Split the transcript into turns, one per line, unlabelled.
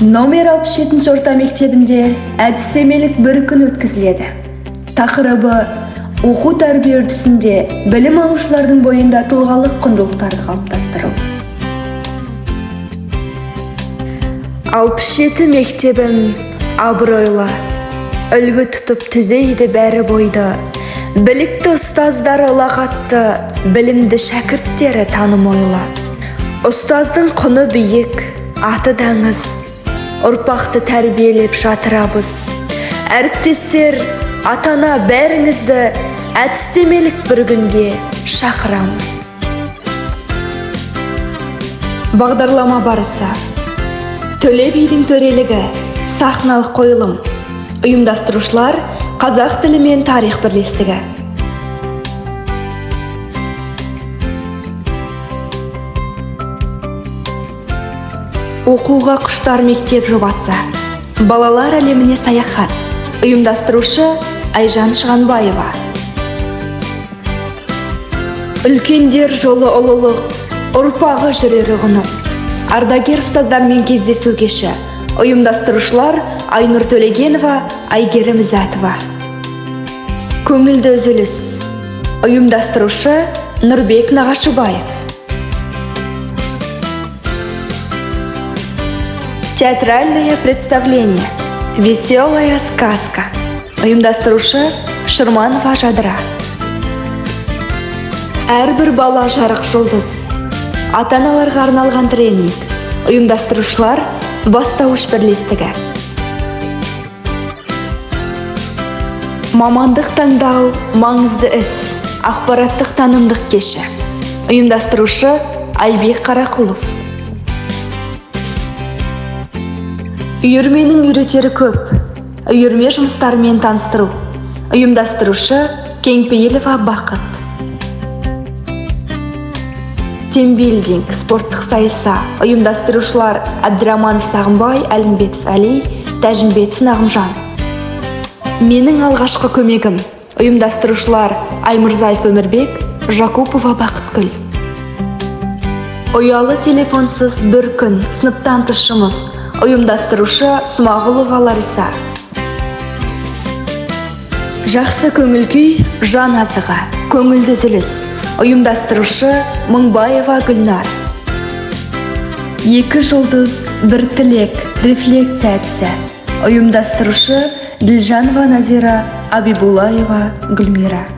Номер 67 орта мектебінде әдістемелік бір күн өткізіледі. Тақырыбы оқу тәрбие үрдісінде білім алушылардың бойында тұлғалық құндылықтарды қалыптастыру. 67 мектебім абыройлы, үлгі тұтып түзейді бәрі бойды. Білікті ұстаздары ұлағатты, білімді шәкірттері таным ойлы. Ұстаздың құны биік, аты даңыз, ұрпақты тәрбиелеп жатырабыз. Әріптестер, атана бәріңізді әдістемелік бір күнге шақырамыз. Бағдарлама барысы. Төле бидің төрелігі, сахналық қойылым. Ұйымдастырушылар Қазақ тілі мен тарих бірлестігі. Оқуға құштар мектеп жобасы. Балалар әлеміне саяхат. Ұйымдастырушы Айжан Шығанбаева. Үлкендер жолы ұлылық, ұрпағы жүрері ғұны. Ардагер ұстаздармен кездесу кеші. Ұйымдастырушылар Айнұр Төлегенова, Айгерім Зәтова. Көңілді үзіліс. Ұйымдастырушы Нұрбек Нағашыбаев. Театральное представление. Веселая сказка. Ұйымдастырушы Шырманова Жадыра. Әрбір бала жарық жұлдыз. Ата-аналарға арналған тренинг. Ұйымдастырушылар Бастауыш бірлестігі. Мамандық таңдау маңызды іс. Ақпараттық танымдық кеші. Ұйымдастырушы Айбек Қарақұлов. Үйірменің үйретері көп. Үйірме жұмыстарымен таныстыру. Ұйымдастырушы Кеңпейілова Бақыт. Тимбилдинг, спорттық сайыса. Ұйымдастырушылар Әбдіраманов Сағымбай, Әлімбетов Әли, Тәжімбетов Нағымжан. Менің алғашқы көмегім. Ұйымдастырушылар Аймұрзаев Өмірбек, Жакупова Бақытгүл. Ұялы телефонсыз бір күн, сыныптан тыс жұмыс. Ұйымдастырушы Смағұлова Лариса. Жақсы көңіл күй, жан азығы, көңілді үзіліс. Ұйымдастырушы Мыңбаева Гүлнар. 2 жұлдыз, 1 тілек, рефлексия әдісі. Ұйымдастырушы Ділжанова Назира, Абибулаева Гүлмира.